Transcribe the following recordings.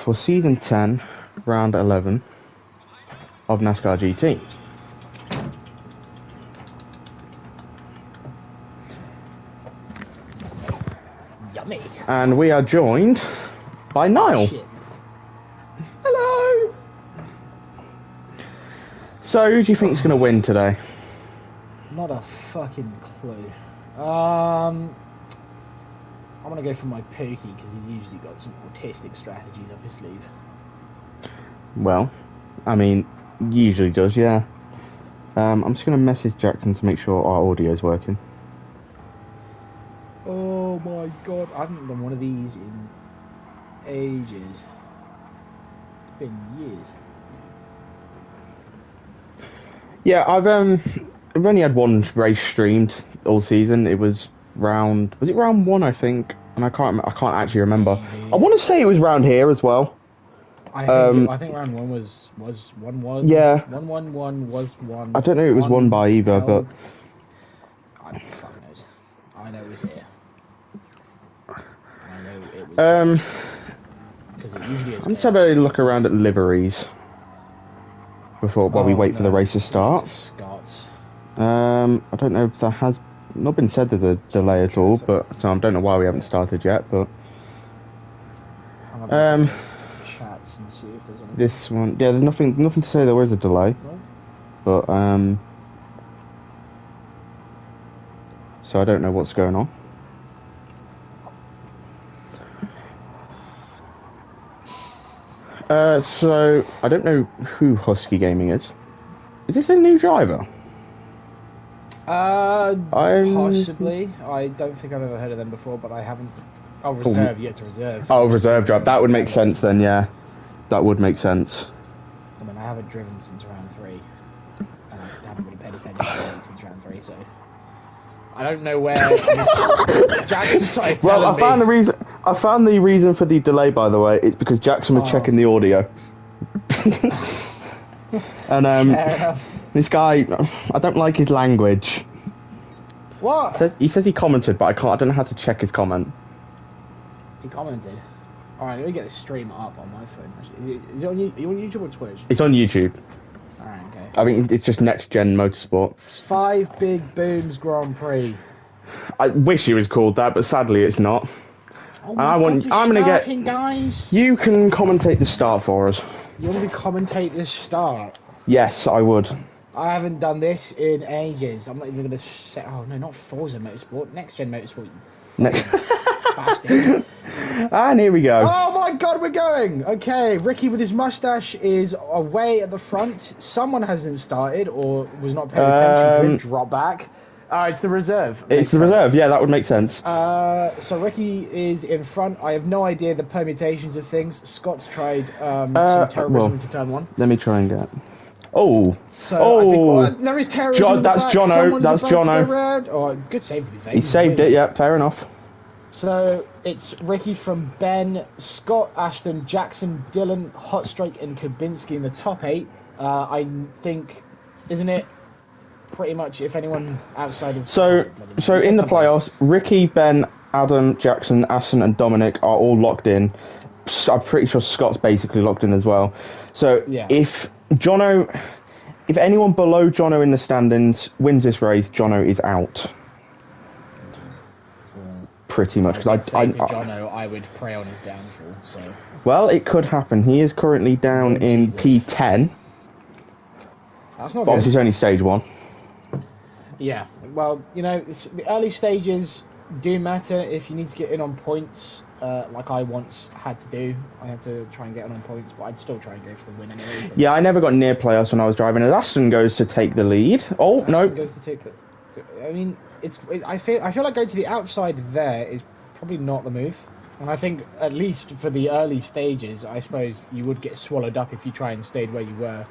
for Season 10, Round 11 of NASCAR GT. Yummy. And we are joined by Niall. Shit. Hello. So, who do you think is going to win today? Not a fucking clue. I'm gonna go for my Pokey because he's usually got some autistic strategies up his sleeve. Well, I mean, usually does, yeah. I'm just going to message Jackson to make sure our audio is working. Oh my god, I haven't done one of these in ages. It's been years. Yeah, I've only had one race streamed all season. It was round 1, I think, and I can't actually remember. Maybe. I want to say it was round here as well. I think round 1 was 1-1. Yeah. 1-1-1 was 1. I don't know if it was won by either, but I fuck knows. I know it was here. I know it was. Because it usually is. Let's have a look around at liveries while we wait for the race to start. Scots. I don't know if there has not been said there's a delay at all, but so I don't know why we haven't started yet. But chats and see if there's anything. This one, yeah, there's nothing to say there is a delay. No? But so I don't know what's going on. So I don't know who Husky Gaming is. Is this a new driver? Possibly. I don't think I've ever heard of them before, but I haven't. Oh, reserve. You get to reserve. Oh, reserve drive. That would make sense then. Yeah, that would make sense. I mean, I haven't driven since round 3, and I haven't really paid attention to it since round 3, so I don't know where. Jackson started telling Well, I found the reason for the delay. By the way, it's because Jackson was checking the audio. And Fair enough. this guy, I don't like his language. What? He says he commented, but I don't know how to check his comment. He commented. Alright, let me get the stream up on my phone. Is it on YouTube or Twitch? It's on YouTube. Alright, okay. I mean, it's just Next Gen Motorsport. 5 Big Booms Grand Prix. I wish it was called that, but sadly it's not. Oh my God, I'm gonna get. Guys. You can commentate the start for us. You want me to commentate this start? Yes, I would. I haven't done this in ages. I'm not even gonna say. Oh no, not Forza Motorsport. Next Gen Motorsport. Next. Bastard. And here we go. Oh my god, we're going! Okay, Ricky with his mustache is away at the front. Someone hasn't started or was not paying attention to drop back. It's the reserve. It's the reserve, yeah, that would make sense. So Ricky is in front. I have no idea the permutations of things. Scott's tried some terrorism into turn 1. Let me try and get. Oh. So I think there is terrorism. That's Jono. That's Jono. Oh, good save to be fair. He saved it, yeah, fair enough. So it's Ricky from Ben, Scott, Ashton, Jackson, Dylan, Hotstrike, and Kabinski in the top 8. I think, isn't it? Pretty much, if anyone outside of so in the playoffs, Ricky, Ben, Adam, Jackson, Ashton, and Dominic are all locked in. I'm pretty sure Scott's basically locked in as well. So yeah. If anyone below Jono in the standings wins this race, Jono is out. Pretty much, because Jono, I would pray on his downfall. So. Well, it could happen. He is currently down in P10. That's not. Obviously, it's only stage 1. Yeah, well, you know, the early stages do matter if you need to get in on points, like I once had to do. I had to try and get in on points, but I'd still try and go for the win anyway. Yeah, I never got near playoffs when I was driving. And Aston goes to take the lead. Oh, Aston no. Goes to take the. I mean, I feel like going to the outside there is probably not the move. And I think, at least for the early stages, I suppose you would get swallowed up if you try and stayed where you were.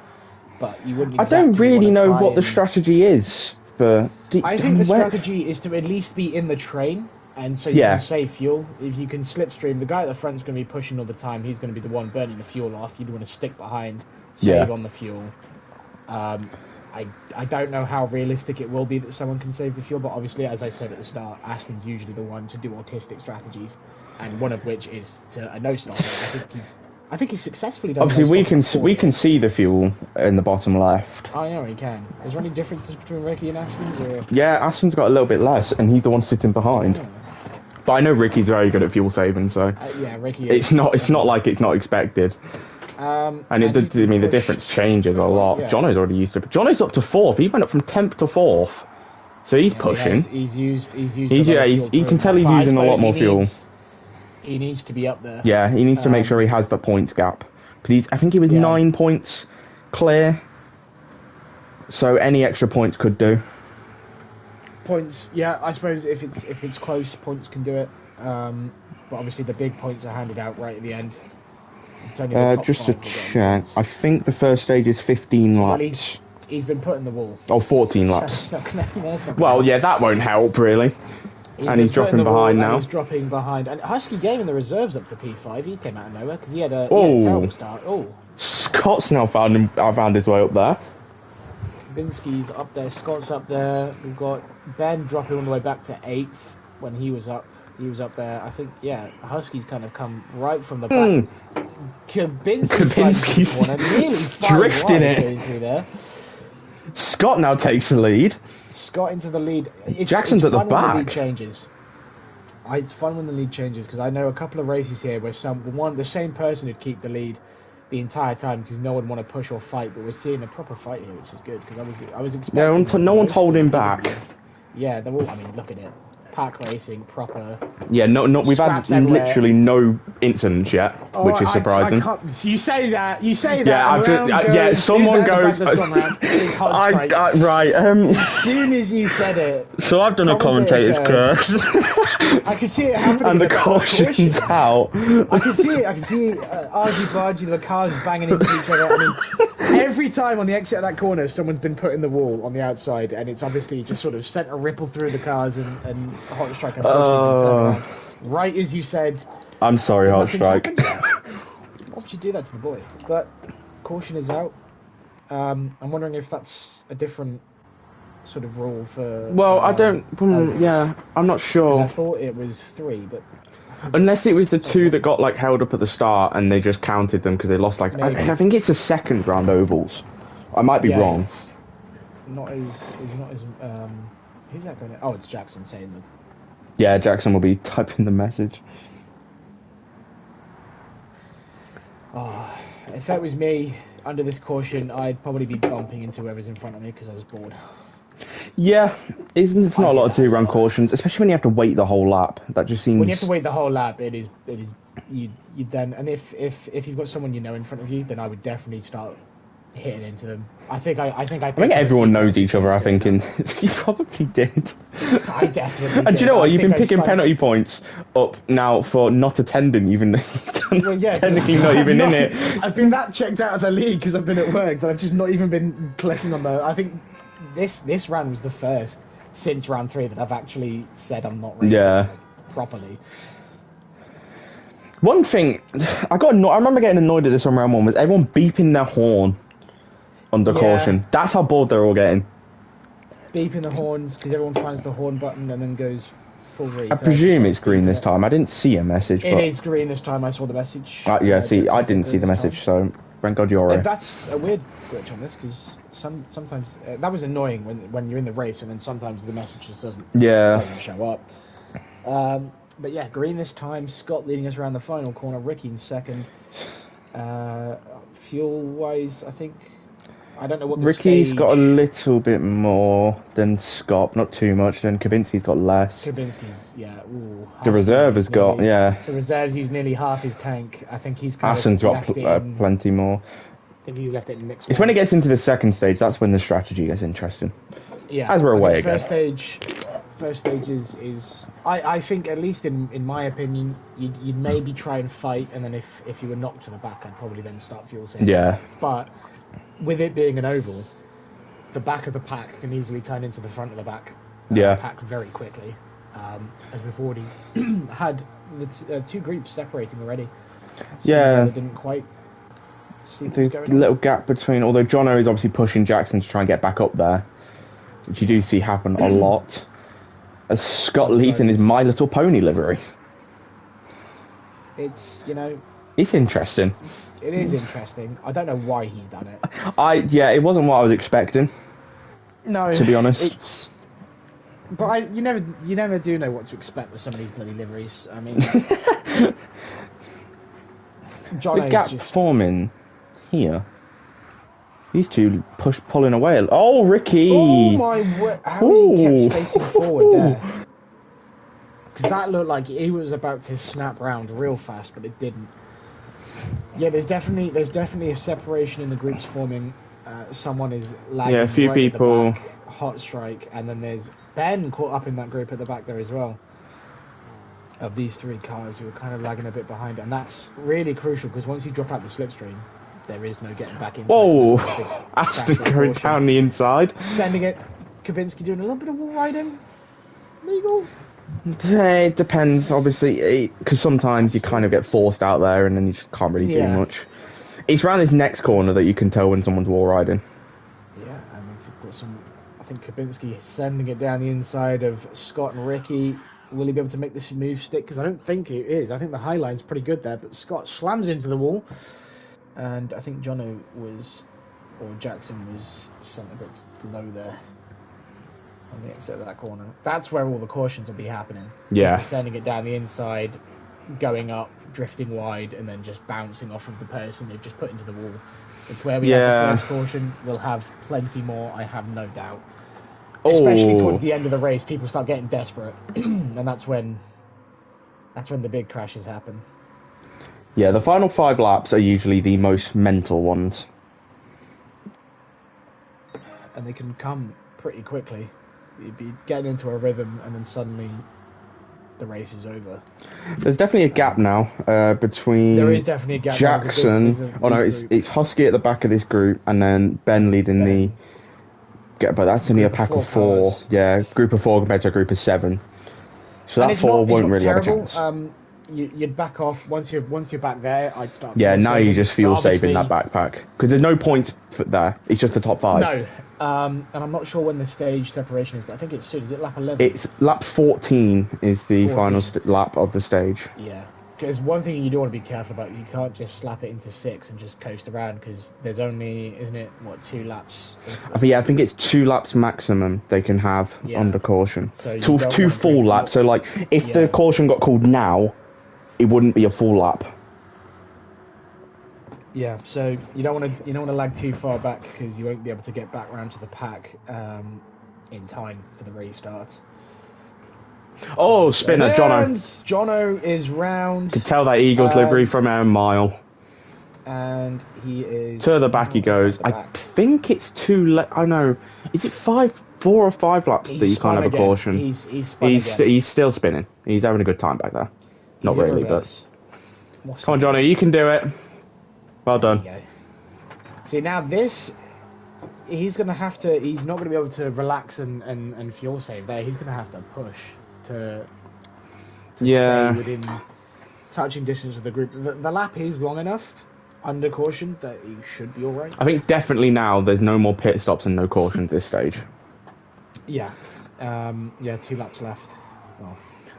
But you wouldn't exactly. I don't really know what the strategy is. I think the strategy is to at least be in the train, and so you can save fuel. If you can slipstream, the guy at the front is going to be pushing all the time. He's going to be the one burning the fuel off. You'd want to stick behind, save on the fuel. I don't know how realistic it will be that someone can save the fuel, but obviously, as I said at the start, Aston's usually the one to do autistic strategies, and one of which is to a no start. I think he's I think he's successfully done. Obviously, most we can see the fuel in the bottom left. I know he can. Is there any differences between Ricky and Aston's? Or... Yeah, Aston's got a little bit less, and he's the one sitting behind. Yeah. But I know Ricky's very good at fuel saving, so Yeah, Ricky. It's not like it's not expected. And The difference changes a lot. Yeah. Jono's already used to it. Jono's up to 4th. He went up from 10th to 4th, so he's pushing. He's used. You can tell he's using a lot more fuel. He needs to be up there. Yeah, he needs to make sure he has the points gap, because I think he was 9 points clear. So any extra points could do. Points, yeah. I suppose if it's close, points can do it. But obviously the big points are handed out right at the end. It's only the top just to 5 check, I think the first stage is 15 laps. Well, he's been put in the wall. Oh, 14 laps. Well, yeah, that won't help really. He's dropping behind now. He's dropping behind. And Husky gave him the reserves up to P5. He came out of nowhere because he had a terrible start. Oh, Scott's now found his way up there. Binsky's up there. Scott's up there. We've got Ben dropping all the way back to 8th when he was up. He was up there. I think, Husky's kind of come right from the back. Kabinski's nearly drifting it. Through there. Scott now takes the lead. Scott into the lead. Jackson's at the back. The lead changes. It's fun when the lead changes because I know a couple of races here where the same person would keep the lead the entire time because no one want to push or fight, but we're seeing a proper fight here, which is good because I was expecting. No one's holding back. Yeah, they're all. I mean, look at it. Pack racing, proper. Yeah, no. We've had literally no incidents yet, which is surprising. You say that. Yeah, someone goes. It's hot strike. Right. As soon as you said it. So I've done a commentator's curse. I could see it happening. And the caution's out. I can see it. I can see argy-bargy, the cars banging into each other. I mean, every time on the exit of that corner, someone's been put in the wall on the outside, and it's obviously just sort of sent a ripple through the cars and Hot Strike unfortunately turned around. Right as you said. I'm sorry, Hot Strike. Why would you do that to the boy? But caution is out. I'm wondering if that's a different sort of rule for. Well, I don't. I'm not sure. I thought it was 3, but. Unless it was the 2 that got held up at the start and they just counted them because they lost I think it's the second round ovals. I might be wrong. It's not as who's that going to? Oh, it's Jackson saying that. Yeah, Jackson will be typing the message. Oh, if that was me under this caution, I'd probably be bumping into whoever's in front of me because I was bored. Yeah, it's not a lot to do around cautions, especially when you have to wait the whole lap. That just seems. When you have to wait the whole lap, it is you then, and if you've got someone in front of you, then I would definitely start hitting into them. I think everyone knows each other. I think, and you probably did. I definitely. And do you know what? You've been picking penalty points up now for not attending, even though technically not even in it. I've been that checked out of the league because I've been at work, that I've just not even been clicking on the. I think this round was the first since round 3 that I've actually said I'm not racing properly. One thing I remember getting annoyed at this on round 1 was everyone beeping their horn under caution. That's how bored they're all getting. Beeping the horns because everyone finds the horn button and then goes full read. I presume it's green this time. I didn't see a message. It is green this time. I saw the message. I didn't see the message, so thank God you're. That's a weird glitch on this because sometimes that was annoying when you're in the race and then sometimes the message just doesn't show up. But yeah, green this time. Scott leading us around the final corner. Ricky in second. Fuel wise, I think. I don't know what the Ricky's got a little bit more than Scott, not too much. Then Kabinski's got less. Kabinski's, ooh, the reserve has got, The reserve's used nearly half his tank. I think he's kind Hassan's got plenty more. I think he's left it in mixed. It's when it gets into the second stage, that's when the strategy gets interesting. Yeah. As we're away again. First stage is I think, at least in my opinion, you'd maybe try and fight, and then if you were knocked to the back, I'd probably then start fuel saving. Yeah. But with it being an oval, the back of the pack can easily turn into the front of the back. Pack very quickly, as we've already had the 2 groups separating already. So they didn't quite see the little gap between. Although Jono is obviously pushing Jackson to try and get back up there, which you do see happen a lot. As Scott leads in his My Little Pony livery. It's It's interesting. It is interesting. I don't know why he's done it. Yeah, it wasn't what I was expecting. No, to be honest. it's. But you never do know what to expect with some of these bloody liveries. I mean, the gap forming here. These two pulling away. Oh, Ricky! Oh my word! How has he kept spacing forward there? Because that looked like he was about to snap round real fast, but it didn't. Yeah, there's definitely a separation in the groups forming. Someone is lagging. Yeah, a few people. At the back, hot strike, and then there's Ben caught up in that group at the back there as well. Of these three cars who are kind of lagging a bit behind, and that's really crucial because once you drop out the slipstream, there is no getting back into. Whoa! Aston going down the inside, sending it. Kabinski doing a little bit of wall riding. Legal. It depends, obviously, because sometimes you kind of get forced out there and then you just can't really do much. It's around this next corner that you can tell when someone's wall riding. Yeah, I mean, you've got some. I think Kabinski sending it down the inside of Scott and Ricky. Will he be able to make this move stick? Because I don't think it is. I think the high line's pretty good there, but Scott slams into the wall, and I think Jono or Jackson was sent a bit low there. On the exit of that corner. That's where all the cautions will be happening. Yeah. Sending it down the inside, going up, drifting wide, and then just bouncing off of the person they've just put into the wall. It's where we have the first caution. We'll have plenty more, I have no doubt. Especially towards the end of the race, people start getting desperate. And that's when the big crashes happen. Yeah, the final 5 laps are usually the most mental ones. And they can come pretty quickly. You'd be getting into a rhythm, and then suddenly the race is over. There's definitely a gap now between. There is definitely a gap. Jackson. It's Husky at the back of this group, and then Ben leading the. But that's only a pack of 4. Yeah, group of 4 compared to a group of 7. So that 4 won't really have a chance. You'd back off once you're back there. I'd start. Yeah, now you just fuel saving that backpack because there's no points there. It's just the top 5. No. And I'm not sure when the stage separation is, but I think it's soon. Is it lap 11? It's lap 14 is the final lap of the stage. Yeah, because one thing you do want to be careful about is you can't just slap it into 6 and just coast around because there's only, isn't it, 2 laps? I think it's 2 laps maximum they can have under caution. So 2 full laps. So like, if the caution got called now, it wouldn't be a full lap. Yeah, so you don't want to lag too far back because you won't be able to get back round to the pack in time for the restart. Oh, spinner, Jono. Jono is round. You can tell that Eagles livery from a mile. And he is to the back. He goes. I think it's 2. I know. Is it 4 or 5 laps that you can't have a caution? He's still spinning. He's having a good time back there. Not really, but come on, Johnny, you can do it. Well done. See, now this, he's going to have to, he's not going to be able to relax and fuel save there. He's going to have to push to stay within touching distance of the group. The lap is long enough under caution that he should be all right. I think definitely now there's no more pit stops and no cautions this stage. Yeah. 2 laps left. Well,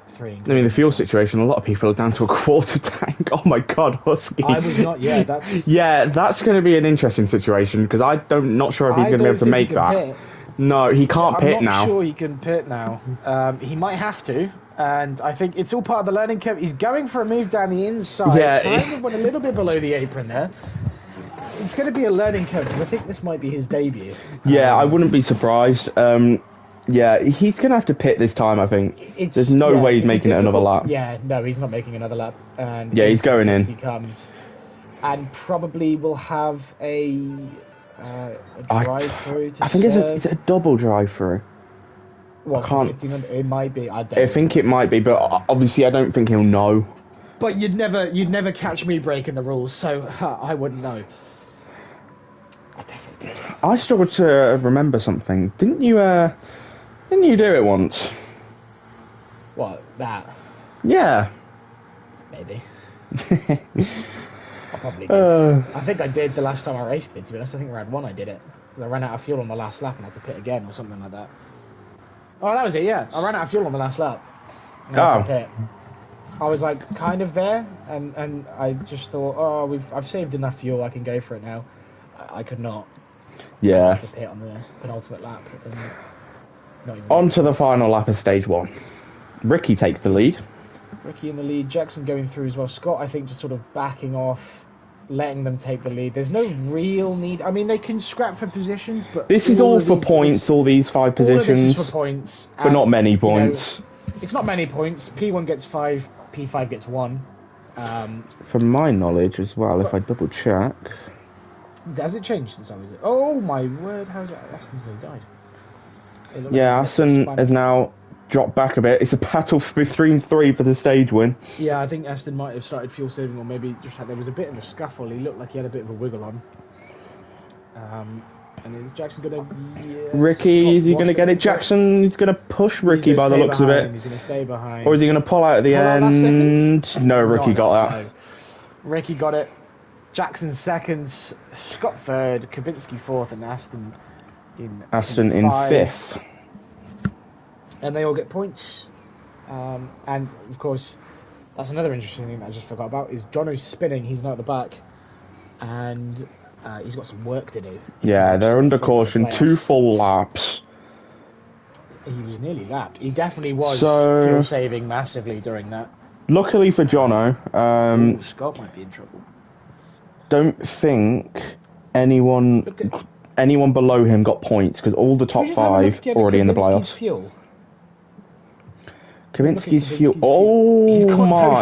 3. I mean, the fuel situation, a lot of people are down to a quarter tank. Oh my god, Husky. I was not, that's... Yeah, that's going to be an interesting situation, because I'm not sure if he's going to be able to make that. Pit. No, he can't pit now. I'm not sure he can pit now. He might have to, and I think it's all part of the learning curve. He's going for a move down the inside. Yeah. Kind of went a little bit below the apron there. It's going to be a learning curve, because I think this might be his debut. Yeah, I wouldn't be surprised. Yeah, he's going to have to pit this time, I think. There's no way he's making it another lap. Yeah, no, he's not making another lap. And yeah, he's going in. He comes, and probably will have a drive-through to I think it's a double drive-through. Well, I can't... It might be. I think it might be, but obviously I don't think he'll know. But you'd never catch me breaking the rules, so I wouldn't know. I definitely did. I struggled to remember something. Didn't you do it once? What, that? Yeah. Maybe. I probably did. I think I did the last time I raced it, to be honest. I think round 1 I did it. Because I ran out of fuel on the last lap and had to pit again or something like that. Oh, that was it, yeah. I ran out of fuel on the last lap. And I had to pit. I was like kind of there, and I just thought, oh, I've saved enough fuel, I can go for it now. I could not. Yeah. I had to pit on the penultimate lap. And not even On to the final lap of stage 1. Ricky takes the lead. Ricky in the lead, Jackson going through as well. Scott, I think, just sort of backing off, letting them take the lead. There's no real need. I mean, they can scrap for positions, but this is all for points. All these 5 positions. All of this is for points, but not many points. It's not many points. P1 gets 5, P5 gets 1. From my knowledge as well, if I double check. Has it changed since I was it? Oh my word! How's it? Aston's nearly died. Yeah, Aston has now dropped back a bit. It's a battle for 3-3 for the stage win. Yeah, I think Aston might have started fuel saving, or maybe just there was a bit of a scuffle. He looked like he had a bit of a wiggle on. And is Jackson gonna? Yeah, Ricky, is he gonna get it? Jackson is gonna push Ricky by the looks of it. He's gonna stay behind. Or is he gonna pull out at the end? No, Ricky got that. No. Ricky got it. Jackson seconds, Scott third, Kabinski fourth, and Aston in fifth. And they all get points. And of course, that's another interesting thing that I just forgot about is Jono's spinning. He's not at the back, and he's got some work to do. Yeah, they're under caution. 2 full laps. He was nearly lapped. He definitely was fuel saving massively during that. Luckily for Jono, Scott might be in trouble. Don't think anyone below him got points because all the top 5 already in the playoffs. Fuel. Kabinski's fuel. Oh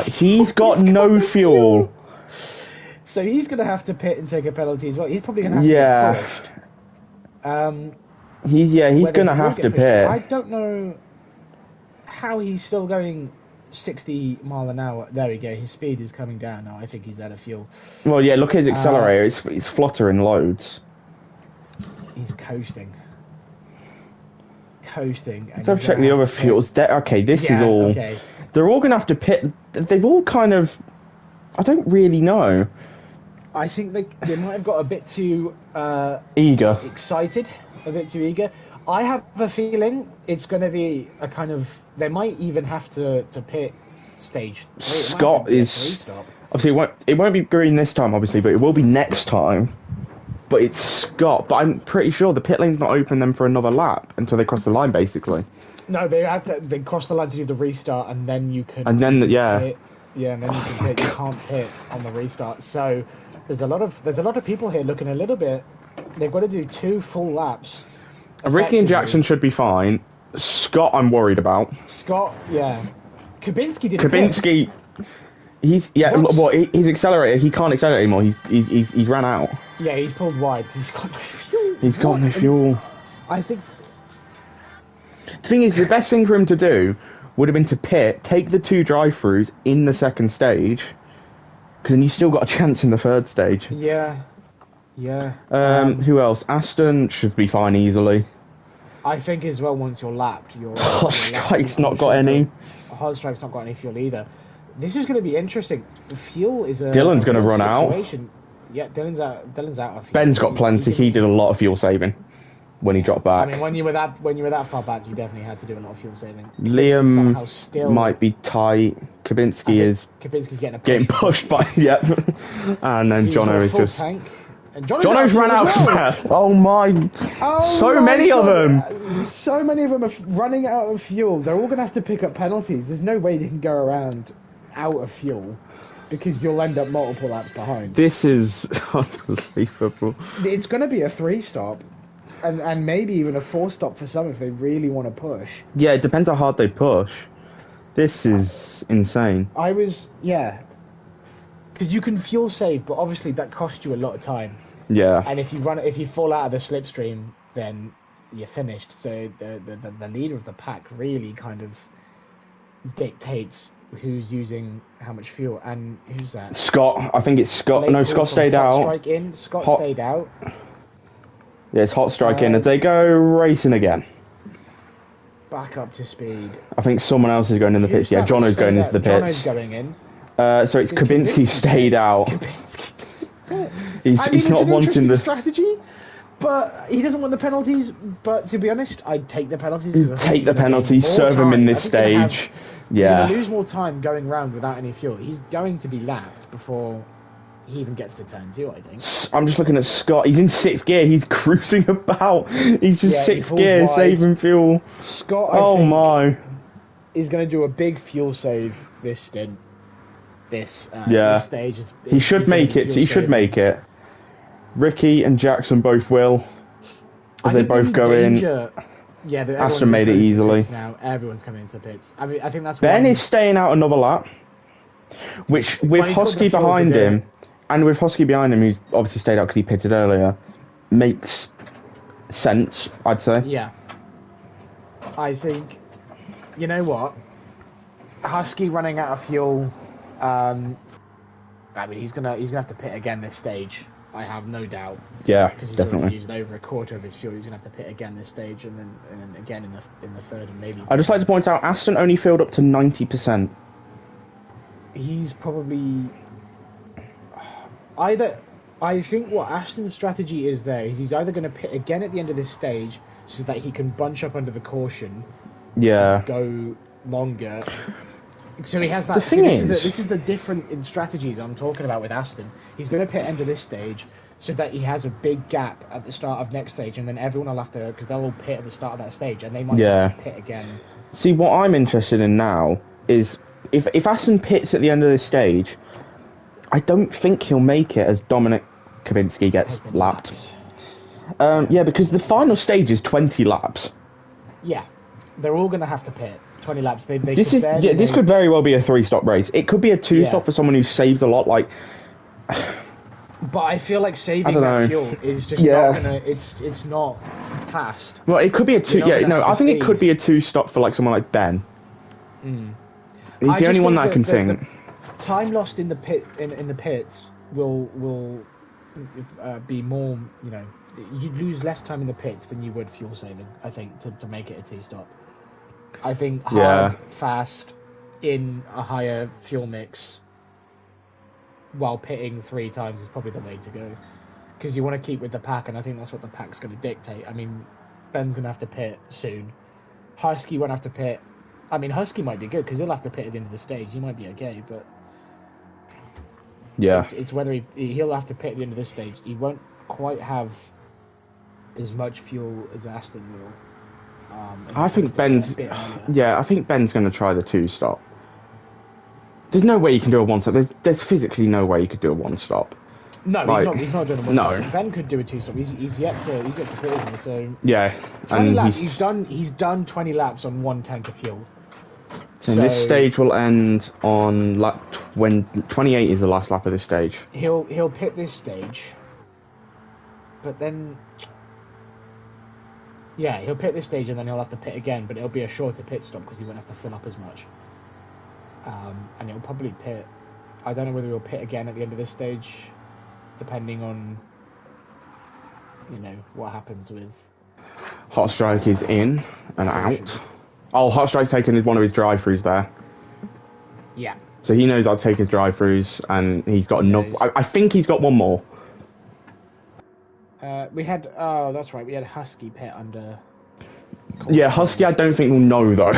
he's got no fuel. So he's going to have to pit and take a penalty as well. He's probably going to have to get pushed. He's going to have to pit. I don't know how he's still going 60 mile an hour. There we go. His speed is coming down now. I think he's out of fuel. Well, yeah, look at his accelerator. It's fluttering loads. He's coasting. Let's have check the other fuels. Okay, this is all... Okay. They're all going to have to pit. They've all kind of... I don't really know. I think they might have got a bit too... eager. Excited. A bit too eager. I have a feeling it's going to be a kind of... They might even have to pit stage 3. Scott is... Obviously, it won't be green this time, obviously, but it will be next time. But it's Scott. But I'm pretty sure the pit lane's not open them for another lap until they cross the line, basically. No, they cross the line to do the restart, and then you can... And then, pit. Yeah, and then you can pit. You can't pit on the restart. So there's a lot of people here looking a little bit... They've got to do 2 full laps. Ricky and Jackson should be fine. Scott, I'm worried about. Scott, yeah. Kabinski did. Kabinski, his accelerator. He can't accelerate anymore. He's ran out. Yeah, he's pulled wide because he's got no fuel. He's got no fuel. I think. The thing is, the best thing for him to do would have been to pit, take the 2 drive-throughs in the second stage, because then you still got a chance in the third stage. Yeah. Yeah. Who else? Aston should be fine easily. I think as well. Once you're lapped, Hot Strike's not got any. Hot Strike's not got any fuel either. This is going to be interesting. The fuel is a... Dylan's going to run out. Yeah, Dylan's out of fuel. Ben's got plenty. He did a lot of fuel saving when he dropped back. I mean, when you were that far back, you definitely had to do a lot of fuel saving. Liam might be tight. Kabinski's getting pushed by and then Jono is just... Tank. Jono's ran out of breath. Oh my! So many of them. So many of them are running out of fuel. They're all going to have to pick up penalties. There's no way they can go around out of fuel because you'll end up multiple laps behind. This is unbelievable. It's going to be a 3-stop, and maybe even a 4-stop for some if they really want to push. Yeah, it depends how hard they push. This is insane. Because you can fuel save, but obviously that costs you a lot of time. Yeah. And if you fall out of the slipstream, then you're finished. So the leader of the pack really kind of dictates who's using how much fuel. And who's that? Scott. I think it's Scott. No, Scott stayed out. Strike in. Scott stayed out. Yeah, it's Hot Strike in as they go racing again. Back up to speed. I think someone else is going in the pits. Yeah, Jono's going into the pits. Jono's going in. So it's Kabinski stayed out. He's not wanting the strategy, but he doesn't want the penalties. But to be honest, I'd take the penalties. Take the penalties, serve him in this stage. You're going to lose more time going round without any fuel. He's going to be lapped before he even gets to turn 2, I think. I'm just looking at Scott. He's in 6th gear. He's cruising about. He's just 6th gear, wide. Saving fuel. Scott, I think, is going to do a big fuel save this stint. This stage. He should make it. He should make it. Ricky and Jackson both will. As they both go in. Yeah, Aston made it easily. Now everyone's coming into the pits. I think that's Ben is staying out another lap, which with Husky behind him, and with Husky behind him, who's obviously stayed out because he pitted earlier, makes sense. I'd say. Yeah. I think, you know what, Husky running out of fuel. I mean, he's gonna have to pit again this stage. I have no doubt. Yeah, because he's definitely already used over a quarter of his fuel. He's gonna have to pit again this stage, and then again in the third, and maybe. I'd just like to point out, Aston only filled up to 90%. He's probably either. I think what Aston's strategy is there is he's either going to pit again at the end of this stage so that he can bunch up under the caution. Yeah. And go longer. So he has that. The thing is, this is the different in strategies I'm talking about with Aston. He's going to pit end of this stage so that he has a big gap at the start of next stage, and then everyone will have to, because they'll all pit at the start of that stage, and they might have to pit again. See, what I'm interested in now is if Aston pits at the end of this stage, I don't think he'll make it as Dominic Kabinski gets lapped. Yeah, because the final stage is 20 laps. Yeah, they're all going to have to pit. 20 laps. This could very well be a 3-stop race. It could be a 2-stop for someone who saves a lot. Like, but I feel like saving that fuel is just not gonna. It's not fast. Well, it could be a 2. I think it could be a 2-stop for like someone like Ben. He's the only one that I can think. The time lost in the pits will be more. You'd lose less time in the pits than you would fuel saving. I think to make it a 2-stop. I think hard, fast, in a higher fuel mix, while pitting 3 times is probably the way to go. Because you want to keep with the pack, and I think that's what the pack's going to dictate. I mean, Ben's going to have to pit soon. Husky won't have to pit. I mean, Husky might be good, because he'll have to pit at the end of the stage. He might be okay, but... Yeah. It's whether he'll have to pit at the end of this stage. He won't quite have as much fuel as Aston will. I think Ben's... I think Ben's going to try the 2-stop. There's no way you can do a 1-stop. There's physically no way you could do a 1-stop. No, he's not doing a 1-stop. No. Ben could do a 2-stop. He's yet to pit, isn't he? So yeah, 20 laps. He's done 20 laps on 1 tank of fuel. And this stage will end on lap 28 is the last lap of this stage. He'll pit this stage, but then. Yeah, he'll pit this stage and then he'll have to pit again, but it'll be a shorter pit stop because he won't have to fill up as much. And he'll probably pit. I don't know whether he'll pit again at the end of this stage, depending on, what happens with... Hot Strike is in and out. Oh, Hot Strike's taken one of his drive-throughs there. Yeah. So he knows I'll take his drive-throughs, and he's got enough... I think he's got one more. We had... Oh, that's right. We had Husky pit under... Yeah, Husky I don't think will know, though.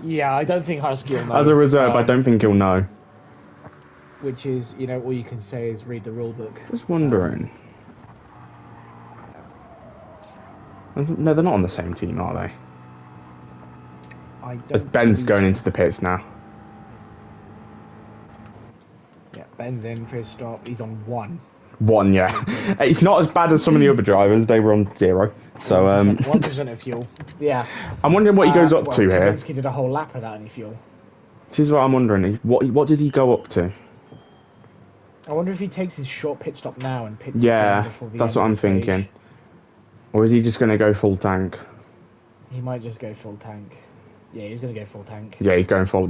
Yeah, I don't think Husky will know. As a reserve, I don't think he'll know. Which is, all you can say is read the rule book. Just wondering. No, they're not on the same team, are they? As Ben's going into the pits now. Yeah, Ben's in for his stop. He's on 1. 1, yeah. It's not as bad as some of the other drivers. They were on 0. So 1% of fuel. Yeah. I'm wondering what he goes up to here. Kaminski did a whole lap without any fuel. This is what I'm wondering. What does he go up to? I wonder if he takes his short pit stop now and pits again before the that's end what I'm of the stage. thinking. Or is he just going to go full tank? He might just go full tank. Yeah, he's going to go full tank. Yeah, he's going full,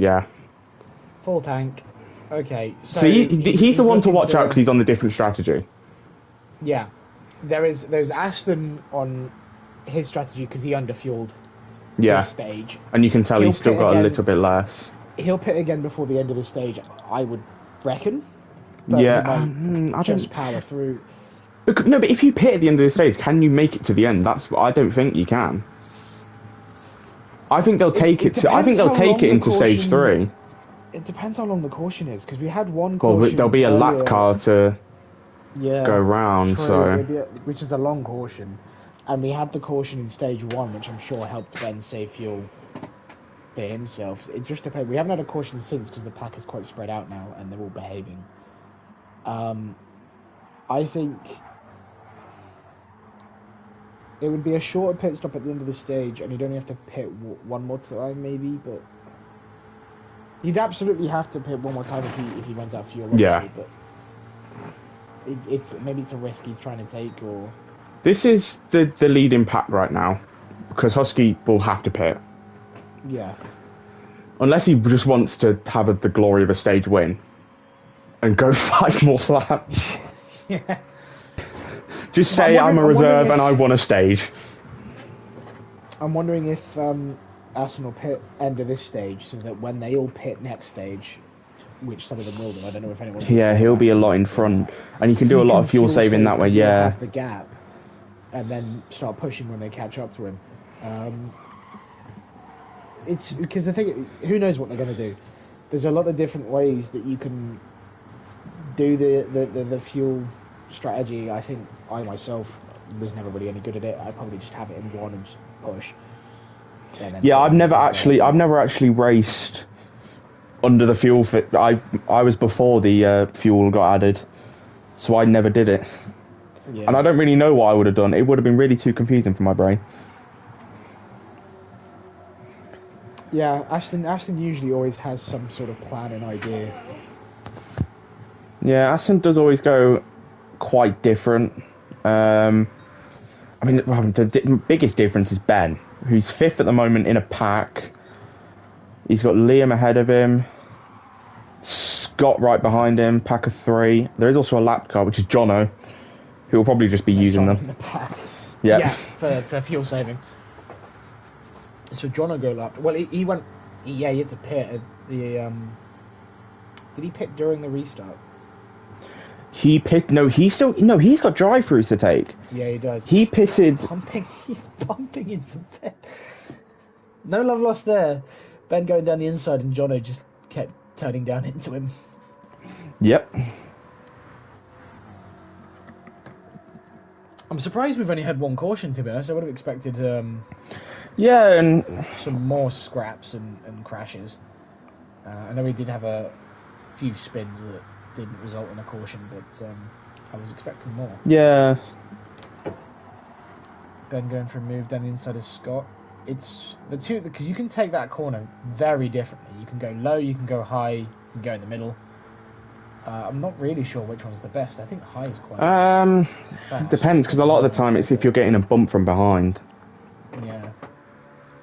Full tank. Okay, so... he's the one to watch out because he's on a different strategy. Yeah. There's Aston on his strategy because he underfueled this stage. And you can tell he's still got a little bit less. He'll pit again before the end of the stage, I would reckon. But I just power through. No, but if you pit at the end of the stage, can you make it to the end? I don't think you can. I think they'll take it. I think they'll take it into stage 3. It depends how long the caution is, because we had one caution. Well, there'll be a lap car to go round, so which is a long caution, and we had the caution in stage 1, which I'm sure helped Ben save fuel for himself. It just depends. We haven't had a caution since because the pack is quite spread out now and they're all behaving. I think it would be a shorter pit stop at the end of the stage, and you'd only have to pit one more time, maybe, but you'd absolutely have to pit one more time if he runs out of fuel, obviously, yeah. But maybe it's a risk he's trying to take, or... This is the leading pack right now, because Husky will have to pit. Yeah. Unless he just wants to have the glory of a stage win and go 5 more laps. Yeah. Just say I'm a reserve and I won a stage. I'm wondering if Aston will pit end of this stage, so that when they all pit next stage, which some of them will do, I don't know if anyone... Yeah, he'll be a lot in front, and he can do a lot of fuel saving that way, yeah. Have the gap, and then start pushing when they catch up to him. It's because the thing, who knows what they're going to do. There's a lot of different ways that you can do the fuel strategy. I think I myself was never really any good at it. I'd probably just have it in one and just push. Yeah, I've never actually raced under the fuel fit. I was before the fuel got added, so I never did it. Yeah. And I don't really know what I would have done. It would have been really too confusing for my brain. Yeah, Aston usually always has some sort of plan and idea. Yeah, Aston does always go quite different. I mean, the biggest difference is Ben, who's 5th at the moment in a pack. He's got Liam ahead of him, Scott right behind him, pack of 3. There is also a lap car, which is Jono, who will probably just be using them. In the pack. Yeah. Yeah, for fuel saving. So Jono go lap. Well, he went. Yeah, he had to pit at the. Did he pit during the restart? He pit. No, he's got drive-throughs to take. Yeah, he does. He's pitted. He's pumping into pit. No love lost there. Ben going down the inside, and Jono just kept turning down into him. Yep. I'm surprised we've only had one caution, to be honest. I would have expected yeah, and some more scraps and crashes. I know we did have a few spins that didn't result in a caution, but I was expecting more. Yeah. Ben going for a move down the inside of Scott. It's the two, because you can take that corner very differently. You can go low, you can go high, you can go in the middle. I'm not really sure which one's the best. I think high is quite fast. Depends, because a lot of the time it's if you're getting a bump from behind. Yeah.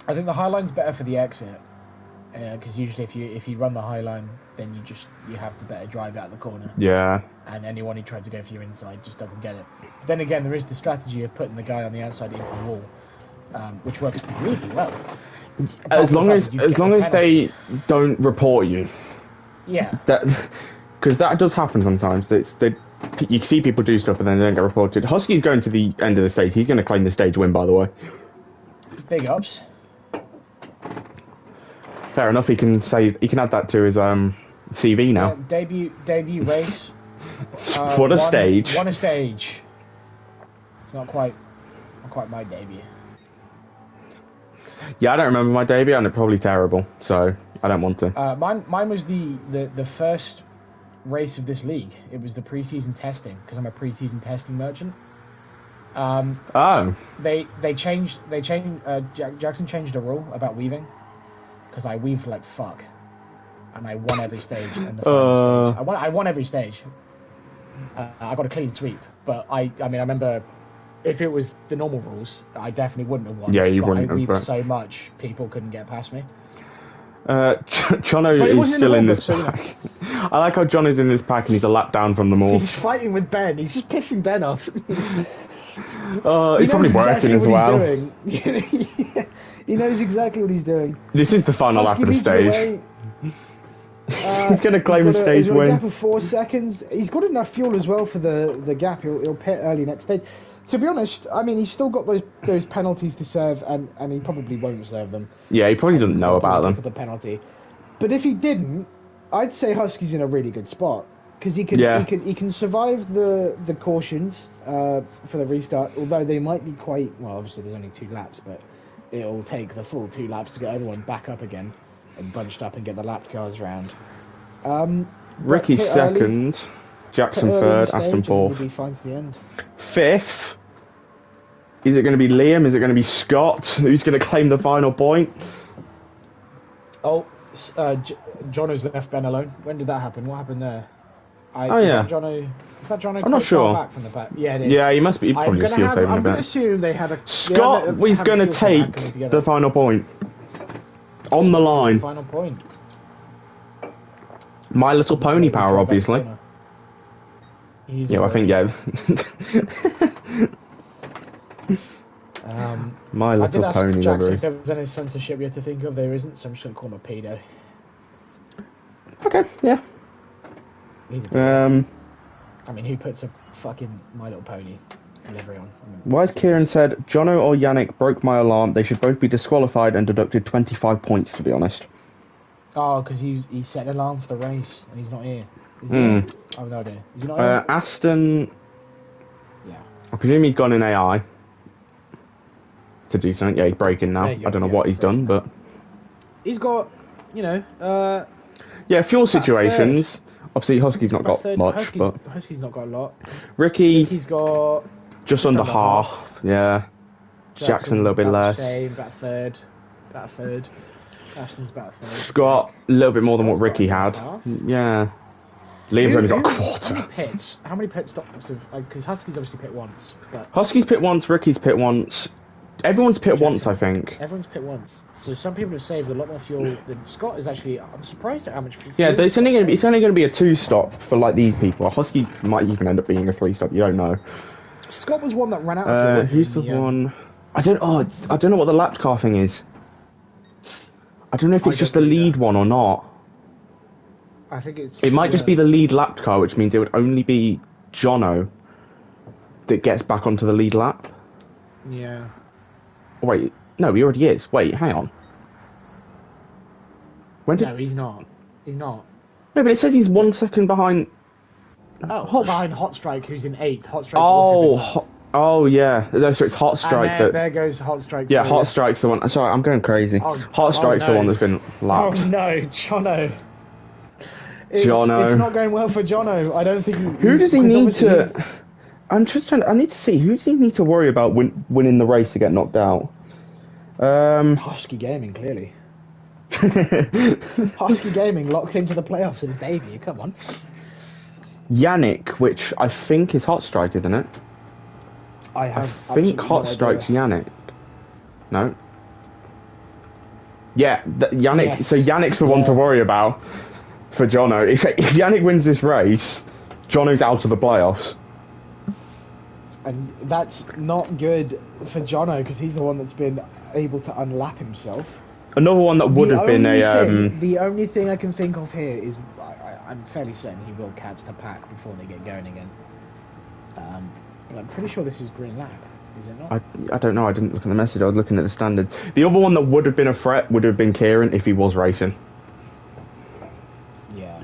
I think the high line's better for the exit, because usually if you run the high line, then you have the better drive out of the corner. Yeah. And anyone who tries to go for your inside just doesn't get it. But then again, there is the strategy of putting the guy on the outside into the wall, which works really well. As long as they don't report you. Yeah. Because that does happen sometimes. You see people do stuff and then they don't get reported. Husky's going to the end of the stage. He's going to claim the stage win, by the way. Big ups. Fair enough. He can add that to his CV now. Debut race. What a stage! Won a stage. It's not quite my debut. Yeah, I don't remember my debut, and it's probably terrible. So I don't want to. Mine was the first race of this league. It was the pre-season testing, because I'm a pre-season testing merchant. They changed. Jackson changed a rule about weaving, because I weaved like fuck, and I won every stage in the final stage. I won every stage. I got a clean sweep, but I remember if it was the normal rules, I definitely wouldn't have won. Yeah, you wouldn't. I weaved so much, people couldn't get past me. Jono is still in this pack. I like how John is in this pack and he's a lap down from them all. He's fighting with Ben. He's just pissing Ben off. He's probably working as well. He knows exactly what he's doing. This is the final lap of the stage. He's going to claim a stage win. He's got a gap of 4 seconds. He's got enough fuel as well for the gap. He'll pit early next stage. To be honest, I mean, he's still got those penalties to serve, and he probably won't serve them. Yeah, he probably doesn't know about them. Pick up a penalty. But if he didn't, I'd say Husky's in a really good spot because he can survive the cautions for the restart. Although they might be quite well. Obviously, there's only 2 laps, but it'll take the full 2 laps to get everyone back up again and bunched up and get the lap cars round. Ricky's second, Jackson third, Aston fourth. Be fine to the end. Fifth. Is it going to be Liam? Is it going to be Scott? Who's going to claim the final point? Oh, Jono's left Ben alone. When did that happen? What happened there? Is that Jono? I'm not sure. Back from the back? Yeah, it is. Yeah, he must be. He probably just feels saving a bit. I'm going to assume they had a. Scott is going to take the final point. On the line. Final point. My Little Pony power, obviously. Yeah, I think, yeah. My Little Pony. Jackson, if there was any censorship you had to think of, there isn't, so I'm just going to call him a pedo. Okay, yeah. I mean, who puts a fucking My Little Pony livery on? Why has Kieran said, Jono or Yannick broke my alarm, they should both be disqualified and deducted 25 points, to be honest. Oh, because he set an alarm for the race, and he's not here. Is he I have no idea. Is he not here? Aston... Yeah. I presume he's gone in AI to do something. Yeah, he's breaking now. I don't know what he's done, but... He's got, yeah, fuel situations. Obviously, Husky's not got much, but... Husky's not got a lot. Ricky's got... Just under half, yeah. Jackson a little bit less. Same, about a third. Ashton's about a third. Scott, a little bit more than what Ricky had. Yeah. Liam's only got a quarter. How many pit stops have... Because Husky's obviously pit once, but... Husky's pit once, Ricky's pit once. Everyone's pit once, I think. Everyone's pit once. So some people have saved a lot more fuel than Scott is actually... I'm surprised at how much fuel... Yeah, it's only going to be a 2-stop for, like, these people. Husky might even end up being a 3-stop, you don't know. Scott was one that ran out of fuel. Who's the one... I don't know what the lap car thing is. I don't know if it's just the lead one or not. I think it's... It might just be the lead lap car, which means it would only be Jono that gets back onto the lead lap. Yeah. Wait, no, he already is. Wait, hang on. No, he's not. He's not. No, but it says he's 1 second behind... behind Hot Strike, who's in 8th. Hot Strike's oh, yeah. No, so it's Hot Strike. There goes Hot Strike. Yeah, Hot Strike's the one... Sorry, I'm going crazy. Hot Strike's the one that's been lapped. Oh, no, Jono. It's not going well for Jono. I don't think Who does he need to... I'm just trying to... I need to see. Who does he need to worry about winning the race to get knocked out? Husky Gaming, clearly. Husky Gaming locked into the playoffs in his debut. Come on. Yannick, which I think is Hot Strike, isn't it? I think Hot Strike's Yannick. No? Yeah, Yannick. Yes. So Yannick's the one to worry about for Jono. If Yannick wins this race, Jono's out of the playoffs. And that's not good for Jono because he's the one that's been able to unlap himself. Another one that would have been The only thing I can think of here is I'm fairly certain he will catch the pack before they get going again. But I'm pretty sure this is green lap, is it not? I don't know. I didn't look at the message. I was looking at the standards. The other one that would have been a threat would have been Kieran if he was racing. Yeah.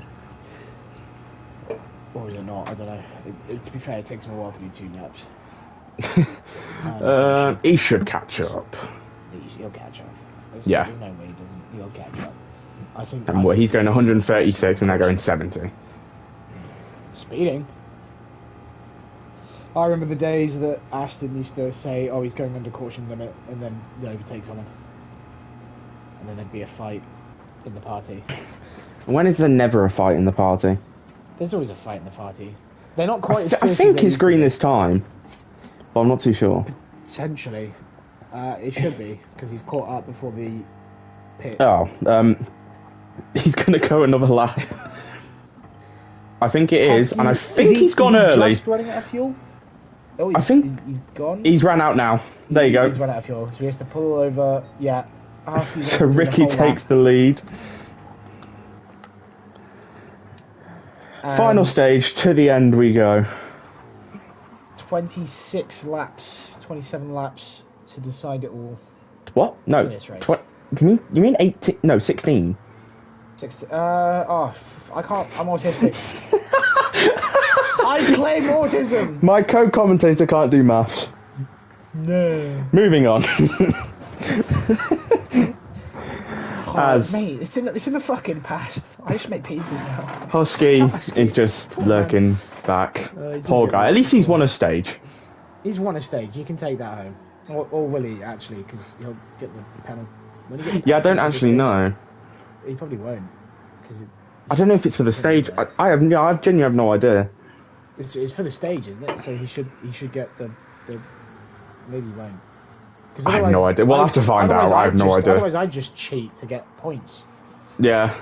Or is it not? I don't know. To be fair, it takes him a while to do 2 laps. He should catch up. He'll catch up. There's no way he doesn't. He'll catch up. I think. And he's going 136 and they're going 70. Speeding. I remember the days that Aston used to say, "Oh, he's going under caution limit," and then the overtakes on him, and then there'd be a fight in the party. When is there never a fight in the party? There's always a fight in the party. They're not quite as fierce I think it's green this time, but I'm not too sure. Potentially. It should be, because he's caught up before the pit. Oh, he's going to go another lap. I think it is, and I think he's gone early. Just running out of fuel? Oh, I think he's gone. He's ran out now. There you go. He's run out of fuel, so he has to pull over. Yeah. So Ricky takes the lead. Final stage, to the end we go. 26 laps, 27 laps to decide it all. What? No. This race. You mean 18? No, 16. 16. I can't. I'm autistic. I claim autism. My co-commentator can't do maths. No. Moving on. Mate, it's in the fucking past. I just make pizzas now. Husky is just lurking back. Poor guy. At least he's won a stage. He's won a stage. You can take that home. Or will he, actually? Because he'll get the penalty. Yeah, I don't actually know. He probably won't. I don't know if it's for the stage. I genuinely have no idea. It's for the stage, isn't it? So he should get the maybe he won't. I have no idea. We'll have to find out. I have no idea. Otherwise, I'd just cheat to get points. Yeah.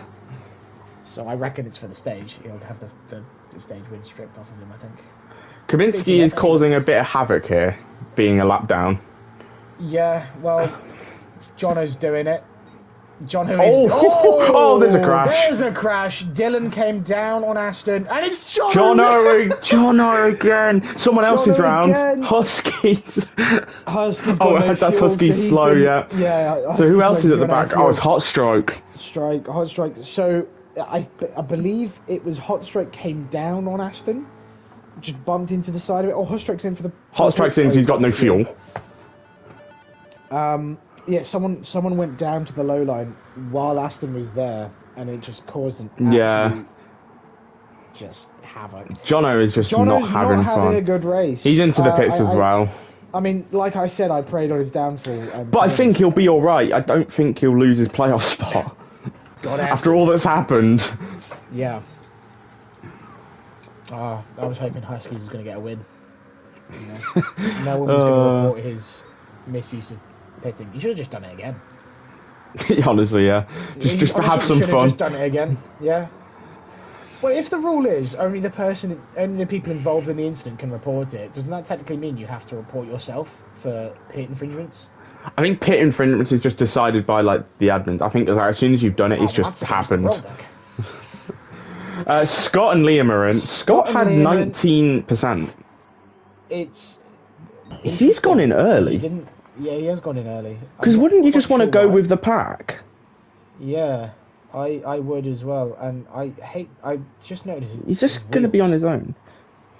So I reckon it's for the stage. He'll have the stage win stripped off of him, I think. Kaminski is causing a bit of havoc here, being a lap down. Yeah, well, Jono's doing it. There's a crash. There's a crash. Dylan came down on Aston, and it's Jono again. Someone else is round. Huskies. That's Huskies slow, yeah. Yeah. So who else is at the back? Oh, it's Hot Stroke. Hot Stroke. So I believe it was Hot Stroke came down on Aston, just bumped into the side of it. Oh, Hot Stroke's in for the. Hot Stroke's in. He's got no fuel. Yeah, someone went down to the low line while Aston was there, and it just caused an absolute just havoc. Jono is just not having fun. A good race. He's into the pits as well. I mean, like I said, I prayed on his downfall. But I think he'll be all right. I don't think he'll lose his playoff spot. After all that's happened. Yeah. I was hoping Husky was going to get a win. You know? No one was going to report his misuse of pitting. He should have just done it again. Honestly, yeah. Just to have some fun. Just done it again. Yeah. Well, if the rule is only the people involved in the incident can report it, doesn't that technically mean you have to report yourself for pit infringements? I think pit infringements is just decided by the admins. I think as soon as you've done it, it's just happened. Scott and Liam are in. Scott had 19%. He's gone in early. He has gone in early. Because wouldn't you just want to go with the pack? Yeah, I would as well. And I just noticed he's just going to be on his own.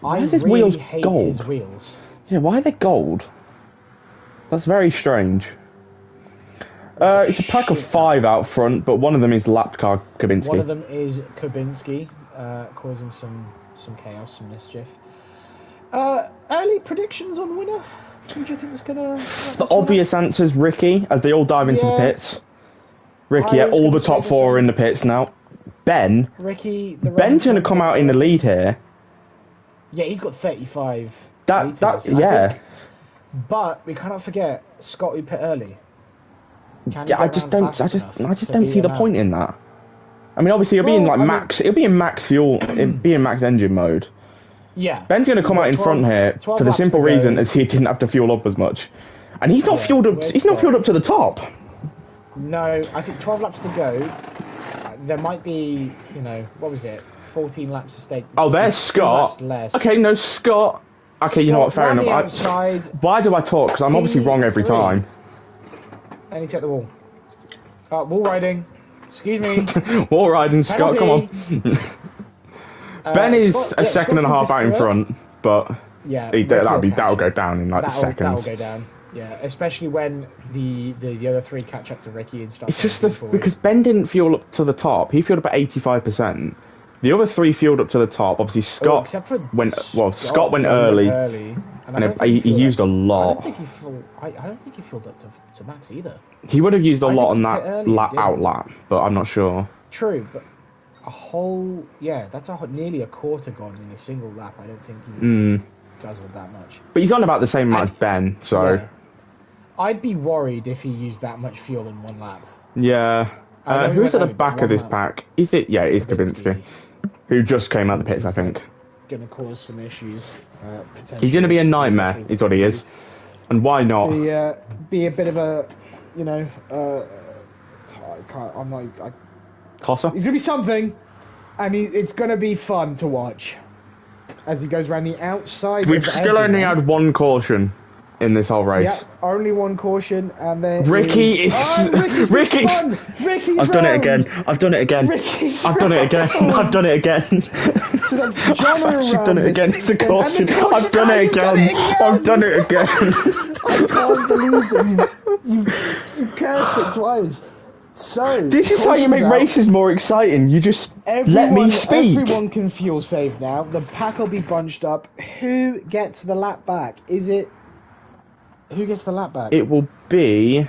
Why is his really wheels hate gold? His wheels. Yeah, why are they gold? That's very strange. It's a pack of 5 out front, but one of them is lapped car Kabinski. One of them is Kabinski, causing some chaos, some mischief. Early predictions on winner? Who do you think is going to... The obvious answer's Ricky, as they all dive into the pits. Ricky, all the top 4 are in the pits now. Ben's going to come out in the lead here. Yeah, he's got 35. Yeah. But we cannot forget Scott who pit early. I just don't see the point in that. I mean, obviously, it'll be in max fuel, it'll be in max engine mode. Yeah. Ben's going to come out in front here for the simple reason as he didn't have to fuel up as much, and he's not fueled up. He's not fueled up to the top. No, I think 12 laps to go. There might be, what was it? 14 laps to stake. Oh, there's Scott. Okay, no, Scott. Okay, you know what? Fair enough. Why do I talk? Because I'm obviously wrong every time. And he's at the wall. Wall riding. Excuse me. Wall riding, Scott. Come on. Ben is a second and a half out in front, but that'll go down in seconds. That'll go down. Yeah, especially when the other 3 catch up to Ricky and stuff. It's just because Ben didn't fuel up to the top. He fueled up at 85%. The other 3 fueled up to the top. Obviously, Scott Scott went early, and he used a lot. I don't think he fueled up to max either. He would have used a lot on that lap, but I'm not sure. True, but that's nearly a quarter gone in a single lap. I don't think he guzzled that much. But he's on about the same amount as Ben, so... Yeah. I'd be worried if he used that much fuel in one lap. Yeah. Who's at the back of this pack? Is it? Yeah, it is Kabinski. Who just came out the pits, I think. Going to cause some issues, potentially. He's going to be a nightmare, is what he is. And why not? Be a bit of a, tosser? He's going to be something. And it's going to be fun to watch as he goes around the outside. We've still only had one caution in this whole race. Yeah, only one caution, and then Ricky's spun. Ricky's I've done it again. I've done it again. I've done it again. I've done it again. So that's John I've actually done it again. It's a caution. I've done it again. I've done it again. I can't believe that you've cursed it twice. So this is how you make races more exciting. You just let me speak. Everyone can fuel save now. The pack will be bunched up. Who gets the lap back? Who gets the lap back? It will be...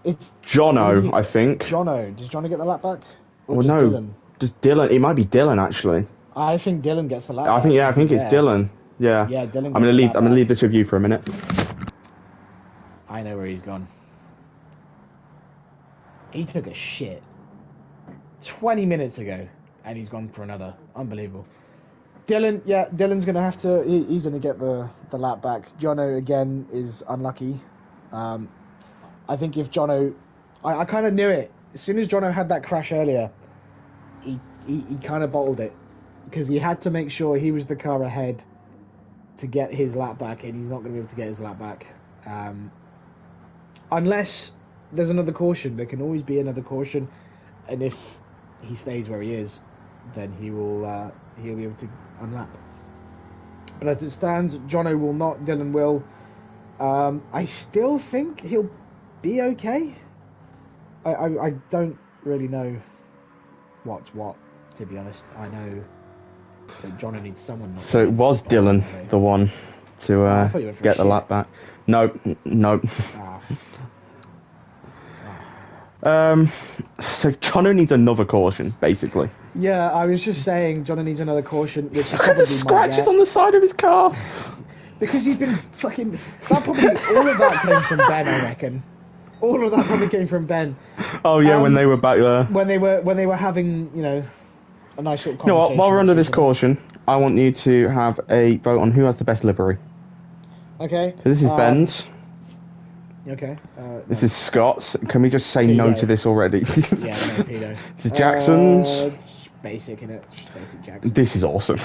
It's Jono, I think. Jono. Does Jono get the lap back? Or well, no. Dylan? Just Dylan. It might be Dylan, actually. I think Dylan gets the lap back. I think it's Dylan. Yeah. Yeah, Dylan gets I'm gonna leave this with you for a minute. I know where he's gone. He took a shit 20 minutes ago, and he's gone for another. Unbelievable. Dylan's going to have to... He's going to get the lap back. Jono, again, is unlucky. I think if Jono... I kind of knew it. As soon as Jono had that crash earlier, he kind of bottled it. Because he had to make sure he was the car ahead to get his lap back, and he's not going to be able to get his lap back. Unless there's another caution. There can always be another caution. And if he stays where he is, then he'll be able to unlap. But as it stands, Jono will not, Dylan will. I still think he'll be okay. I don't really know what's what, to be honest. I know that Jono needs someone. So it was Dylan, the one to get the lap back. No. So Jono needs another caution, basically. Yeah, I was just saying Jono needs another caution, which he probably scratches might get. on the side of his car. Because he's been fucking... all of that came from Ben, I reckon. All of that probably came from Ben. Oh yeah, when they were back there. When they were having, a nice sort of conversation. You know what, while we're under this caution, I want you to have a vote on who has the best livery. Okay. This is Ben's. Okay. This is Scott's. Can we just say no to this already? Yeah, no, pedo. This is Jackson's. Just basic, innit? Just basic Jackson. This is awesome.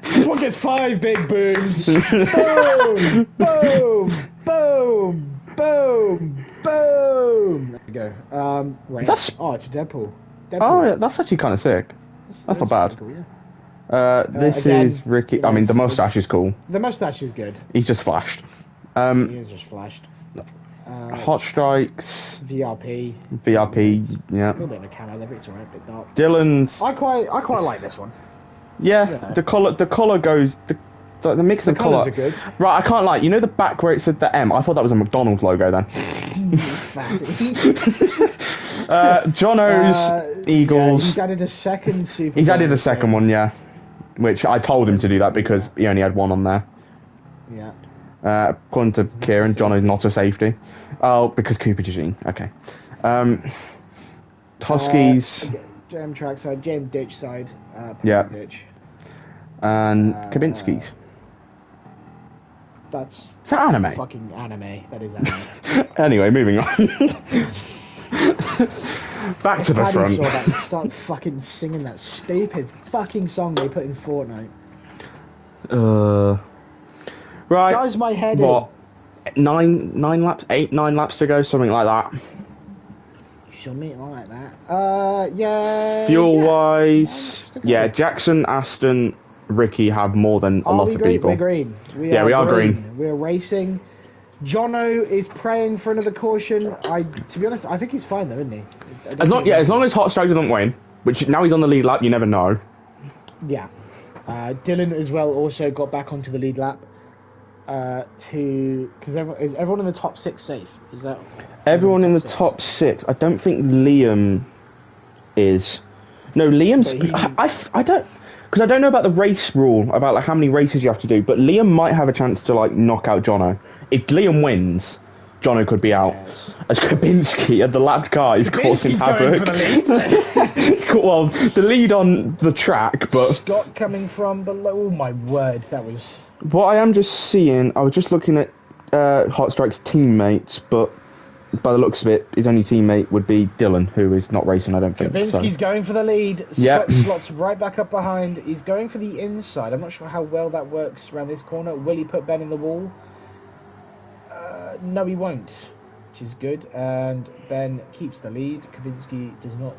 This one gets 5 big booms. Boom! Boom! Boom! Boom! Boom! There we go. Right. It's a Deadpool. Oh, yeah, that's actually kind of sick. That's not bad. Cool, yeah. This again, is Ricky. I mean, the mustache is cool. The mustache is good. He's just flashed. He is just flashed. Hot Strikes. VRP, yeah. A little bit of a camo there, but it's alright, a bit dark. Dylan's. I quite like this one. Yeah, the colour goes. The mix of colours are good. Right, I can't lie. You know the back where it said the M? I thought that was a McDonald's logo then. Fatty. Jono's Eagles. Yeah, he's added a second super. He's added a second one, yeah. Which I told him to do that because he only had one on there. Yeah. According to Kieran, Jono's not a safety. Oh, because Cooper Eugene. Okay. Huskies. JM trackside, JM ditch side. Yeah. Ditch. And Kabinski's. Is that anime? Fucking anime. That is anime. Anyway, moving on. Back to the front. Saw that and start fucking singing that stupid fucking song they put in Fortnite. Right. Does my head what? 9 laps? 9 laps to go, something like that. Something like that. Yeah. Fuel wise, yeah. Jackson, Aston, Ricky have more than a lot of people. We're green. We are green. We're racing. Jono is praying for another caution. To be honest, I think he's fine though, isn't he? As long as Hot Strikes don't win, which now he's on the lead lap, you never know. Yeah. Dylan as well also got back onto the lead lap. Because is everyone in the top 6 safe? Is that everyone in the top 6? I don't think Liam is. No, Liam's. I don't. Because I don't know about the race rule, about like how many races you have to do, but Liam might have a chance to like knock out Jono. If Liam wins, Jono could be out. Yes. As Kabinski at the lapped car is causing havoc. Well, the lead on the track, but Scott coming from below. Oh my word, that was. What I am just seeing, I was just looking at Hot Strike's teammates, but by the looks of it, his only teammate would be Dylan, who is not racing, I don't think. Kabinski's so. going for the lead. Yep. Scott slots right back up behind. He's going for the inside. I'm not sure how well that works around this corner. Will he put Ben in the wall? No, he won't, which is good. And Ben keeps the lead. Kabinski does not.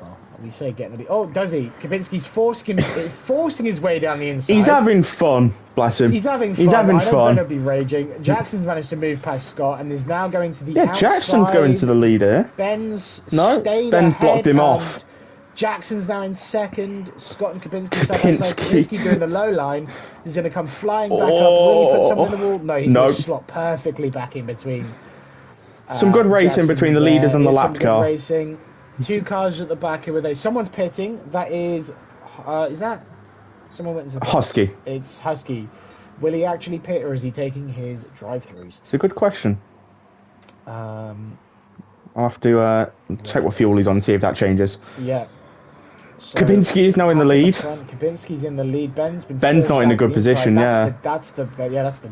Well, we say get the lead. Oh, does he? Kabinski's forcing his way down the inside. He's having fun, bless him. He's having fun. I don't want to be raging. Jackson's managed to move past Scott and is now going to the outside. Jackson's going to the lead here. Ben's stayed ahead blocked him off. Jackson's now in second. Scott and Kabinski side by side. Kabinski doing the low line. He's going to come flying back up. Will he put someone in the wall? No, he's going to slot perfectly back in between. Some good racing between the leaders and the lap car. Racing. 2 cars at the back. Who are they? Someone's pitting. That is that? Someone went into the Husky. It's Husky. Will he actually pit or is he taking his drive-throughs? It's a good question. I'll have to check what fuel he's on and see if that changes. Yeah. So, Kabinski is now in the lead. Kabinski's in the lead. Ben's not in a good position. That's the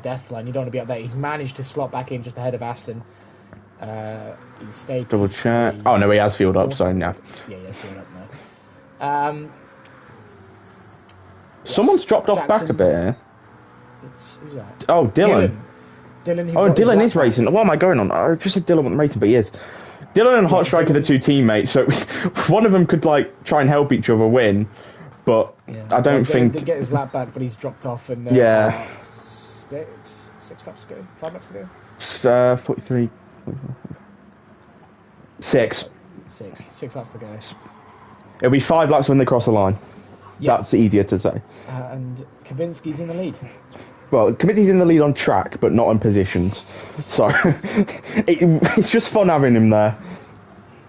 death line. You don't want to be up there. He's managed to slot back in just ahead of Aston. He stayed. Double check. Oh no, he has fueled up. So yeah. Yeah, he has fueled up now. Someone's dropped off back a bit here. Who's that? Oh, Dylan. Dylan is racing. What am I going on? I just said Dylan wasn't racing, but he is. Dylan and Hot Strike are the 2 teammates, so one of them could like try and help each other win, but I don't think. Dylan did get his lap back, but he's dropped off. And 6 laps to go. 5 laps to go. 43. 6 laps to go. It'll be 5 laps when they cross the line. Yeah. That's easier to say. And Kabinski's in the lead. Well, Kabinski's in the lead on track, but not on positions. So it's just fun having him there.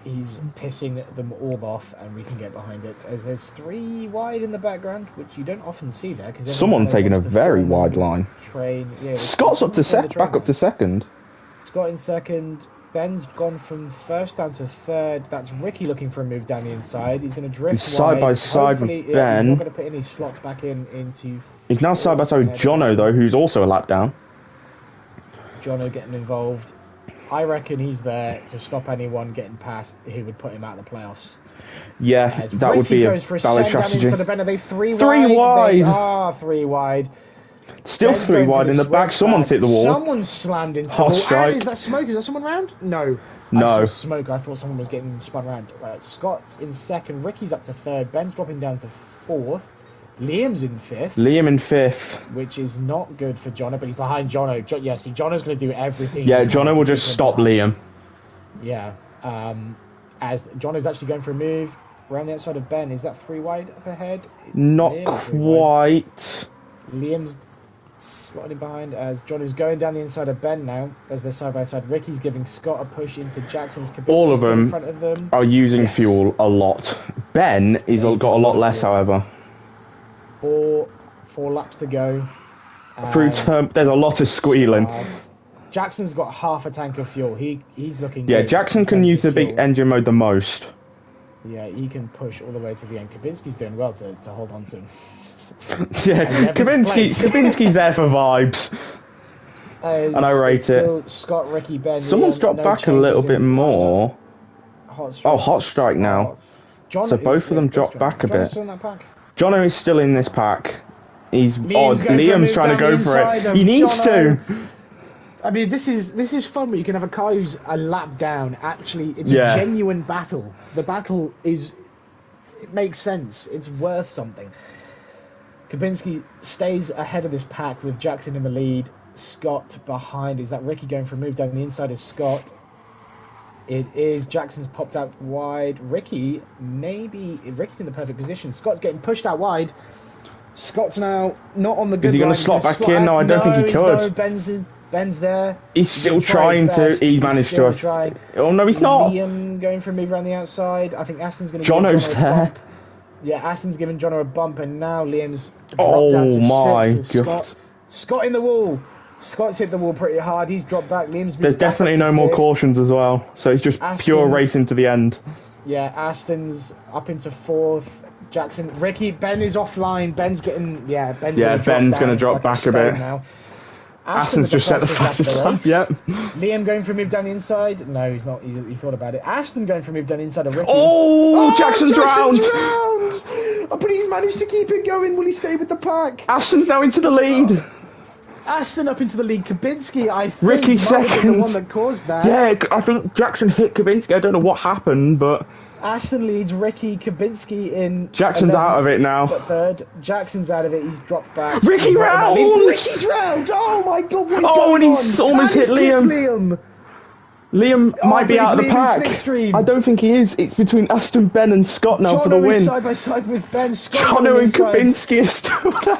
He's pissing them all off, and we can get behind it. As there's 3 wide in the background, which you don't often see there. Because someone taking a very wide line. Yeah, Scott's up to back up to second. Scott in second. Ben's gone from first down to third. That's Ricky looking for a move down the inside. He's going to drift side by side with Ben. He's not going to put any slots back into. He's now side by side with Jono though, who's also a lap down. Jono getting involved. I reckon he's there to stop anyone getting past who would put him out of the playoffs. Yeah, As that Ricky would be a goes for valid strategy. Are they 3 wide? 3 wide. They are 3 wide. Still Ben's 3 wide in the back. Someone's hit the wall. Someone's slammed into Hot the wall. strike. Is that smoke? Is that someone round? No. No. I saw smoke. I thought someone was getting spun around. Right, Scott's in second. Ricky's up to third. Ben's dropping down to fourth. Liam's in fifth. Liam in fifth. Which is not good for Jono, but he's behind Jono. Jono's going to do everything. Yeah, Jono will just stop Liam. Yeah. As Jono's actually going for a move around the outside of Ben. Is that 3 wide up ahead? It's not quite. Liam's slotting in behind as Jono's going down the inside of Ben now as they're side by side. Ricky's giving Scott a push into Jackson's. All of them, in front of them are using fuel a lot. Ben is got a lot less, however. 4 laps to go. Through turn, there's a lot of squealing. Jackson's got half a tank of fuel. He's looking. Yeah, Jackson can use the big engine mode the most. Yeah, he can push all the way to the end. Kabinski's doing well to hold on to him. Yeah, Kabinski's there for vibes. And I rate it. Scott, Ricky, Ben. Someone's dropped back a little bit more. Hot Strike now. So both of them dropped back a bit. Jono is still in this pack. Liam's trying to go for it. He needs to. I mean, this is fun, but you can have a car who's a lap down. Actually, it's a genuine battle. The battle it makes sense. It's worth something. Kabinski stays ahead of this pack with Jackson in the lead. Scott behind. Is that Ricky going for a move down the inside of Scott? It is. Jackson's popped out wide. Ricky's in the perfect position. Scott's getting pushed out wide. Scott's now not on the good line. Is he going to slot back in? No, I don't think he could. Ben's there. He's still trying to. He's managed to. Oh no, he's not. Liam going for a move around the outside. I think Aston's going to. Jono's there. Yeah, Aston's giving Jono a bump, and now Liam's dropped down to 6 with Scott. Scott in the wall. Scott's hit the wall pretty hard. He's dropped back. Liam's. There's definitely no more cautions as well, so it's just pure racing to the end. Yeah, Aston's up into 4th. Jackson, Ricky, Ben is offline. Ben's getting. Ben's going to drop back a bit now. Aston's just set the fastest lap. Yep. Liam going for a move down the inside. No, he's not. He thought about it. Aston going for a move down the inside of Ricky. Oh, Jackson's round. Oh, but he's managed to keep it going. Will he stay with the pack? Aston's now into the lead. Aston up into the lead. Kabinski, I think, Ricky might have been second. the one that caused that. Yeah, I think Jackson hit Kabinski. I don't know what happened, but Aston leads Ricky. Kabinski in. Jackson's 11th, out of it now. Third. Jackson's out of it. He's dropped back. Ricky round. Ricky's round. Oh my God! What is going on? And he's almost hit Liam. Liam might be out of the pack. I don't think he is. It's between Aston, Ben, and Scott now for the win. Is side by side with Ben. Jono and Kabinski are still there.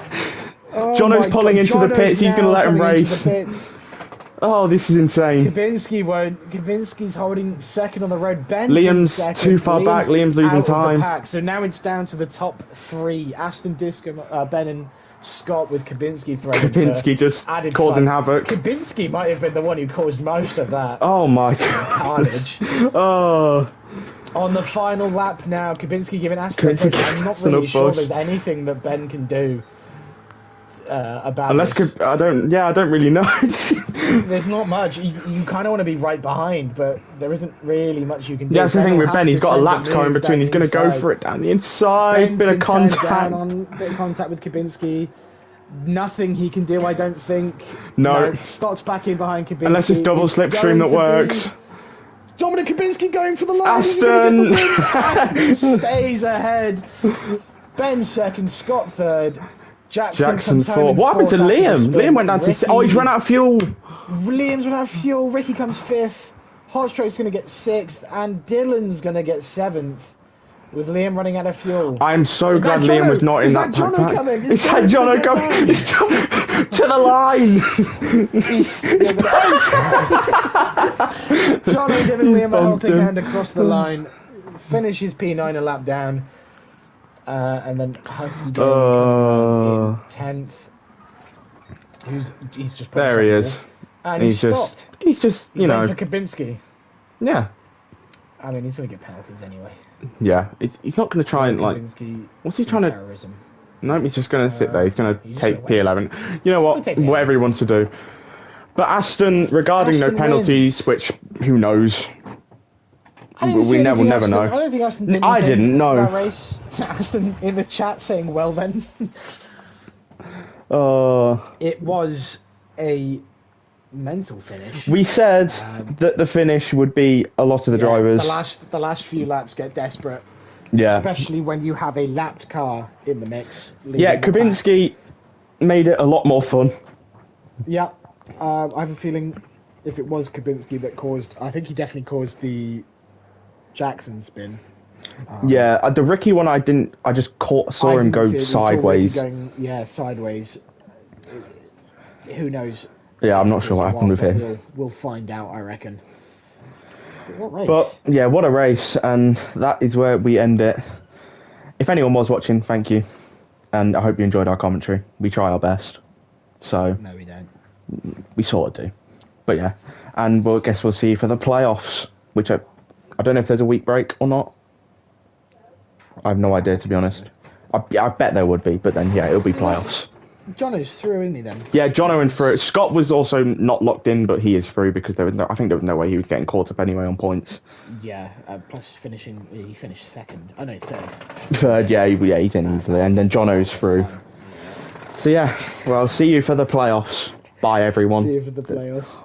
Jono's pulling into the pits. He's going to let him race. Oh, this is insane. Kabinski won't. Kabinski's holding second on the road. Ben's Liam's second. too far back. Liam's losing time. The pack. So now it's down to the top three. Aston, Disco, Ben and Scott with Kabinski throwing. Kabinski just causing havoc. Kabinski might have been the one who caused most of that. Oh my God. Carnage. Oh. On the final lap now, Kabinski giving Aston a push. I'm not really sure there's anything that Ben can do about this. I don't really know. There's not much. You kind of want to be right behind, but there isn't really much you can do. Yeah, that's the thing with Ben. He's got a lap car in between. He's going to go for it down the inside. Bit of contact. Bit of contact with Kabinski. Nothing he can do, I don't think. No. Scott's back in behind Kabinski. Unless it's double slipstream that works. Dominic Kabinski going for the line. Aston. Aston stays ahead. Ben second, Scott third. Jackson fourth. What happened to Liam? Liam went down to... he's run out of fuel. Liam's run out of fuel. Ricky comes fifth. Hotstroke's going to get sixth. And Dylan's going to get seventh. With Liam running out of fuel. I'm so glad Liam was not in that pack. Is that Jono coming? To the line. Jono giving Liam a helping hand across the line. Finishes P9 a lap down. And then Husky in 10th. He's just there. He is, and he's stopped. He's just for Kabinski. Yeah. I mean, he's going to get penalties anyway. Yeah, he's not going to try and Kabinski, what's he trying terrorism. to? No, he's just going to sit there. He's going to take P11. You know what? Whatever he wants to do. But Aston, regarding no penalties, which who knows. We never know. I don't think Aston did I didn't know. That race. Aston in the chat saying, well then. It was a mental finish. We said that the finish would be a lot of the drivers. The last few laps get desperate. Yeah. Especially when you have a lapped car in the mix. Yeah, Kabinski made it a lot more fun. Yeah. I have a feeling if it was Kabinski that caused... I think he definitely caused the Jackson spin. The Ricky one I just saw him go sideways. Sideways. Who knows? Yeah, I'm not sure what happened with him. We'll find out, I reckon. What race? But yeah, what a race, and that is where we end it. If anyone was watching, thank you, and I hope you enjoyed our commentary. We try our best. So no, we don't. We sort of do, but yeah, and we'll see you for the playoffs, which I don't know if there's a week break or not. I have no idea, to be honest. I bet there would be, but then yeah, it'll be playoffs. Jono's through, isn't he, then? Yeah, Jono and through. Scott was also not locked in, but he is through because I think there was no way he was getting caught up anyway on points. Yeah, plus he finished second. Oh no, third. Third, yeah, he's in easily, and then Jono's through. So yeah, well, see you for the playoffs. Bye, everyone. See you for the playoffs.